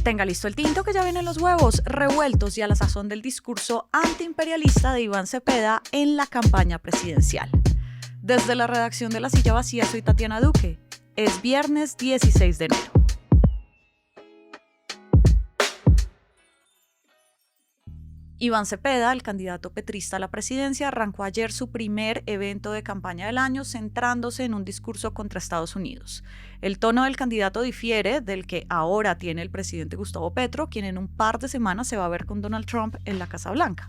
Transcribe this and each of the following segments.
Tenga listo el tinto que ya vienen los huevos revueltos y a la sazón del discurso antiimperialista de Iván Cepeda en la campaña presidencial. Desde la redacción de La Silla Vacía soy Tatiana Duque. Es viernes 16 de enero. Iván Cepeda, el candidato petrista a la presidencia, arrancó ayer su primer evento de campaña del año centrándose en un discurso contra Estados Unidos. El tono del candidato difiere del que ahora tiene el presidente Gustavo Petro, quien en un par de semanas se va a ver con Donald Trump en la Casa Blanca.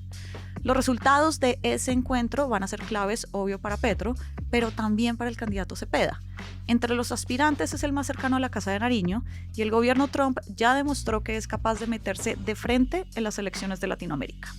Los resultados de ese encuentro van a ser claves, obvio, para Petro, pero también para el candidato Cepeda. Entre los aspirantes es el más cercano a la Casa de Nariño y el gobierno Trump ya demostró que es capaz de meterse de frente en las elecciones de Latinoamérica.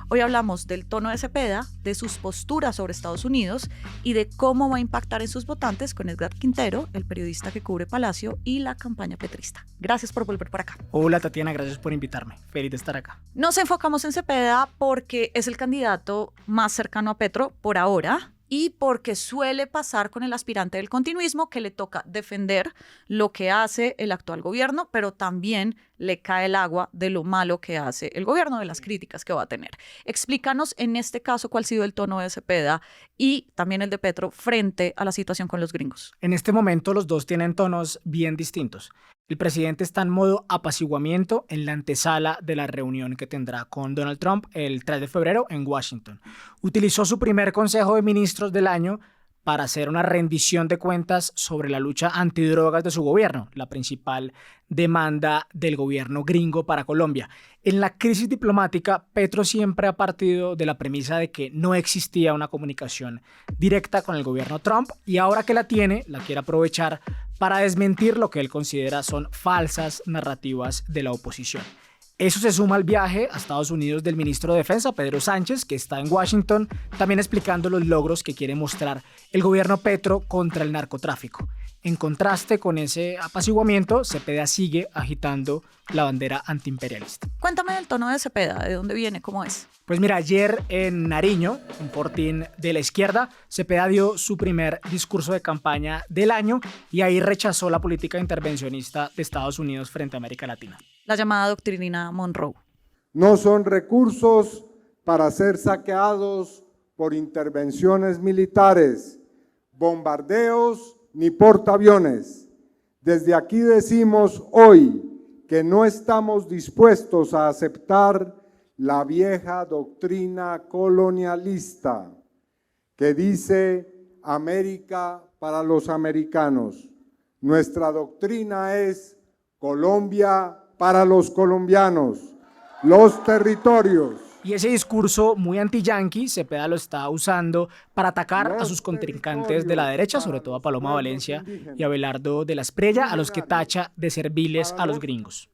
Hoy hablamos del tono de Cepeda, de sus posturas sobre Estados Unidos y de cómo va a impactar en sus votantes con Edgar Quintero, el periodista que cubre Palacio y la campaña petrista. Gracias por volver por acá. Hola Tatiana, gracias por invitarme. Feliz de estar acá. Nos enfocamos en Cepeda porque es el candidato más cercano a Petro por ahora y porque suele pasar con el aspirante del continuismo que le toca defender lo que hace el actual gobierno, pero también le cae el agua de lo malo que hace el gobierno, de las críticas que va a tener. Explícanos en este caso cuál ha sido el tono de Cepeda y también el de Petro frente a la situación con los gringos. En este momento los dos tienen tonos bien distintos. El presidente está en modo apaciguamiento en la antesala de la reunión que tendrá con Donald Trump el 3 de febrero en Washington. Utilizó su primer Consejo de Ministros del año para hacer una rendición de cuentas sobre la lucha antidrogas de su gobierno, la principal demanda del gobierno gringo para Colombia. En la crisis diplomática, Petro siempre ha partido de la premisa de que no existía una comunicación directa con el gobierno Trump y ahora que la tiene, la quiere aprovechar para desmentir lo que él considera son falsas narrativas de la oposición. Eso se suma al viaje a Estados Unidos del ministro de Defensa, Pedro Sánchez, que está en Washington, también explicando los logros que quiere mostrar el gobierno Petro contra el narcotráfico. En contraste con ese apaciguamiento, Cepeda sigue agitando la bandera antiimperialista. Cuéntame del tono de Cepeda, ¿de dónde viene? ¿Cómo es? Pues mira, ayer en Nariño, un fortín de la izquierda, Cepeda dio su primer discurso de campaña del año y ahí rechazó la política intervencionista de Estados Unidos frente a América Latina. La llamada doctrina Monroe. No son recursos para ser saqueados por intervenciones militares, bombardeos ni portaaviones. Desde aquí decimos hoy que no estamos dispuestos a aceptar la vieja doctrina colonialista que dice América para los americanos. Nuestra doctrina es Colombia para los colombianos, los territorios. Y ese discurso muy anti-yanqui, Cepeda lo está usando para atacar a sus contrincantes de la derecha, sobre todo a Paloma Valencia y a Abelardo de la Espriella, a los que tacha de serviles a los gringos.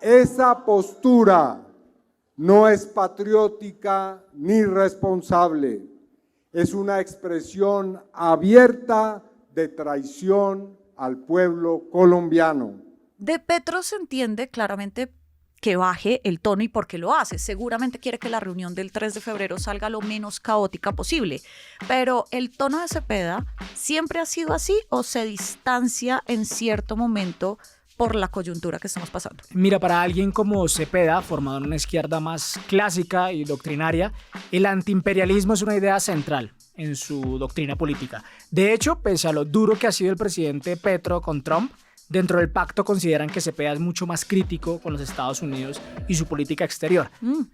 Esa postura no es patriótica ni responsable. Es una expresión abierta de traición al pueblo colombiano. De Petro se entiende claramente que baje el tono y por qué lo hace. Seguramente quiere que la reunión del 3 de febrero salga lo menos caótica posible. Pero ¿el tono de Cepeda siempre ha sido así o se distancia en cierto momento por la coyuntura que estamos pasando? Mira, para alguien como Cepeda, formado en una izquierda más clásica y doctrinaria, el antiimperialismo es una idea central en su doctrina política. De hecho, pese a lo duro que ha sido el presidente Petro con Trump, dentro del pacto consideran que Cepeda es mucho más crítico con los Estados Unidos y su política exterior.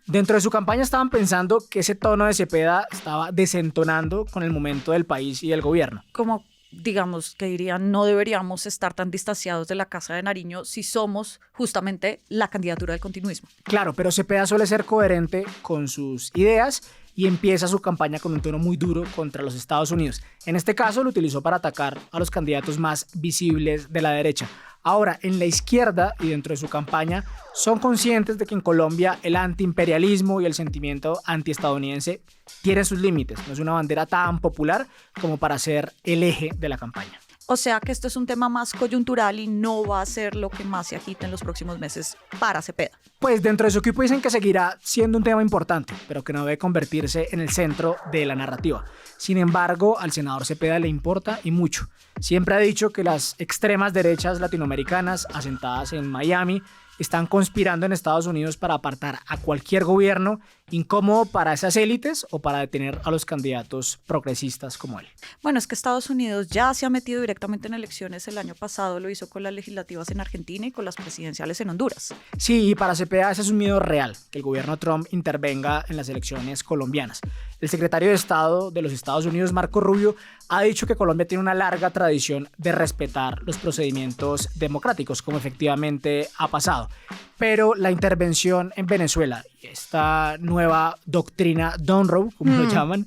Dentro de su campaña estaban pensando que ese tono de Cepeda estaba desentonando con el momento del país y del gobierno. Como, digamos, que dirían, no deberíamos estar tan distanciados de la Casa de Nariño si somos justamente la candidatura del continuismo. Claro, pero Cepeda suele ser coherente con sus ideas y empieza su campaña con un tono muy duro contra los Estados Unidos. En este caso lo utilizó para atacar a los candidatos más visibles de la derecha. Ahora, en la izquierda y dentro de su campaña, son conscientes de que en Colombia el antiimperialismo y el sentimiento antiestadounidense tienen sus límites. No es una bandera tan popular como para ser el eje de la campaña. O sea que esto es un tema más coyuntural y no va a ser lo que más se agite en los próximos meses para Cepeda. Pues dentro de su equipo dicen que seguirá siendo un tema importante, pero que no debe convertirse en el centro de la narrativa. Sin embargo, al senador Cepeda le importa y mucho. Siempre ha dicho que las extremas derechas latinoamericanas asentadas en Miami están conspirando en Estados Unidos para apartar a cualquier gobierno incómodo para esas élites o para detener a los candidatos progresistas como él. Bueno, es que Estados Unidos ya se ha metido directamente en elecciones. El año pasado lo hizo con las legislativas en Argentina y con las presidenciales en Honduras. Sí, y para Cepeda ese es un miedo real, que el gobierno Trump intervenga en las elecciones colombianas. El secretario de Estado de los Estados Unidos, Marco Rubio, ha dicho que Colombia tiene una larga tradición de respetar los procedimientos democráticos, como efectivamente ha pasado. Pero la intervención en Venezuela, esta nueva doctrina Donroe, como lo llaman,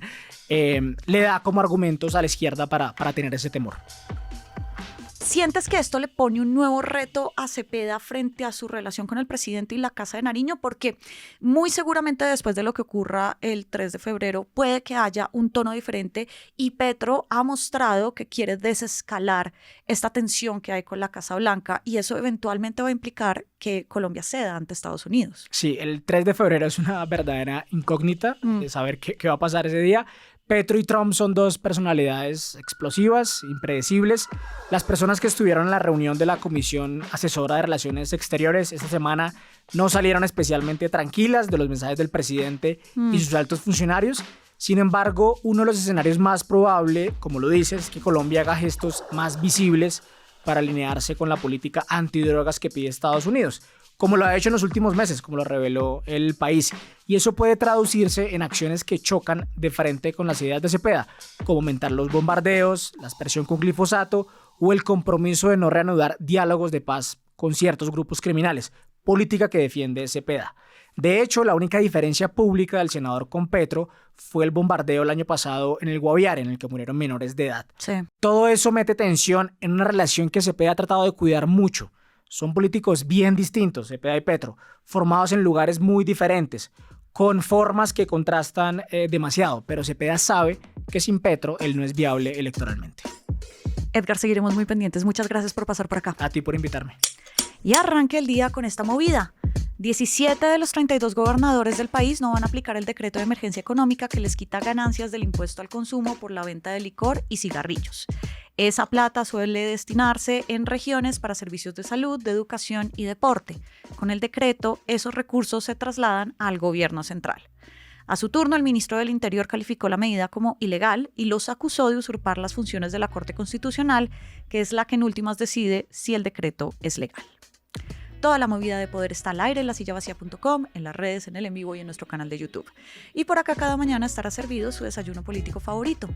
le da como argumentos a la izquierda para tener ese temor. ¿Sientes que esto le pone un nuevo reto a Cepeda frente a su relación con el presidente y la Casa de Nariño? Porque muy seguramente después de lo que ocurra el 3 de febrero puede que haya un tono diferente y Petro ha mostrado que quiere desescalar esta tensión que hay con la Casa Blanca y eso eventualmente va a implicar que Colombia ceda ante Estados Unidos. Sí, el 3 de febrero es una verdadera incógnita de saber qué va a pasar ese día. Petro y Trump son dos personalidades explosivas, impredecibles. Las personas que estuvieron en la reunión de la Comisión Asesora de Relaciones Exteriores esta semana no salieron especialmente tranquilas de los mensajes del presidente y sus altos funcionarios. Sin embargo, uno de los escenarios más probables, como lo dices, es que Colombia haga gestos más visibles para alinearse con la política antidrogas que pide Estados Unidos, como lo ha hecho en los últimos meses, como lo reveló El País. Y eso puede traducirse en acciones que chocan de frente con las ideas de Cepeda, como aumentar los bombardeos, la aspersión con glifosato o el compromiso de no reanudar diálogos de paz con ciertos grupos criminales, política que defiende Cepeda. De hecho, la única diferencia pública del senador con Petro fue el bombardeo el año pasado en el Guaviare, en el que murieron menores de edad. Sí. Todo eso mete tensión en una relación que Cepeda ha tratado de cuidar mucho. Son políticos bien distintos, Cepeda y Petro, formados en lugares muy diferentes, con formas que contrastan demasiado, pero Cepeda sabe que sin Petro él no es viable electoralmente. Edgar, seguiremos muy pendientes. Muchas gracias por pasar por acá. A ti por invitarme. Y arranque el día con esta movida. 17 de los 32 gobernadores del país no van a aplicar el decreto de emergencia económica que les quita ganancias del impuesto al consumo por la venta de licor y cigarrillos. Esa plata suele destinarse en regiones para servicios de salud, de educación y deporte. Con el decreto, esos recursos se trasladan al gobierno central. A su turno, el ministro del Interior calificó la medida como ilegal y los acusó de usurpar las funciones de la Corte Constitucional, que es la que en últimas decide si el decreto es legal. Toda la movida de poder está al aire en lasillavacía.com, en las redes, en el en vivo y en nuestro canal de YouTube. Y por acá cada mañana estará servido su desayuno político favorito.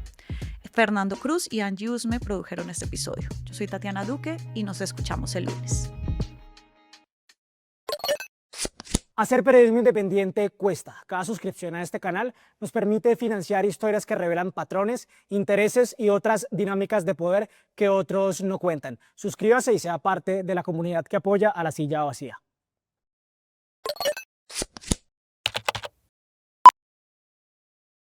Fernando Cruz y Angie Usme produjeron este episodio. Yo soy Tatiana Duque y nos escuchamos el lunes. Hacer periodismo independiente cuesta. Cada suscripción a este canal nos permite financiar historias que revelan patrones, intereses y otras dinámicas de poder que otros no cuentan. Suscríbase y sea parte de la comunidad que apoya a La Silla Vacía.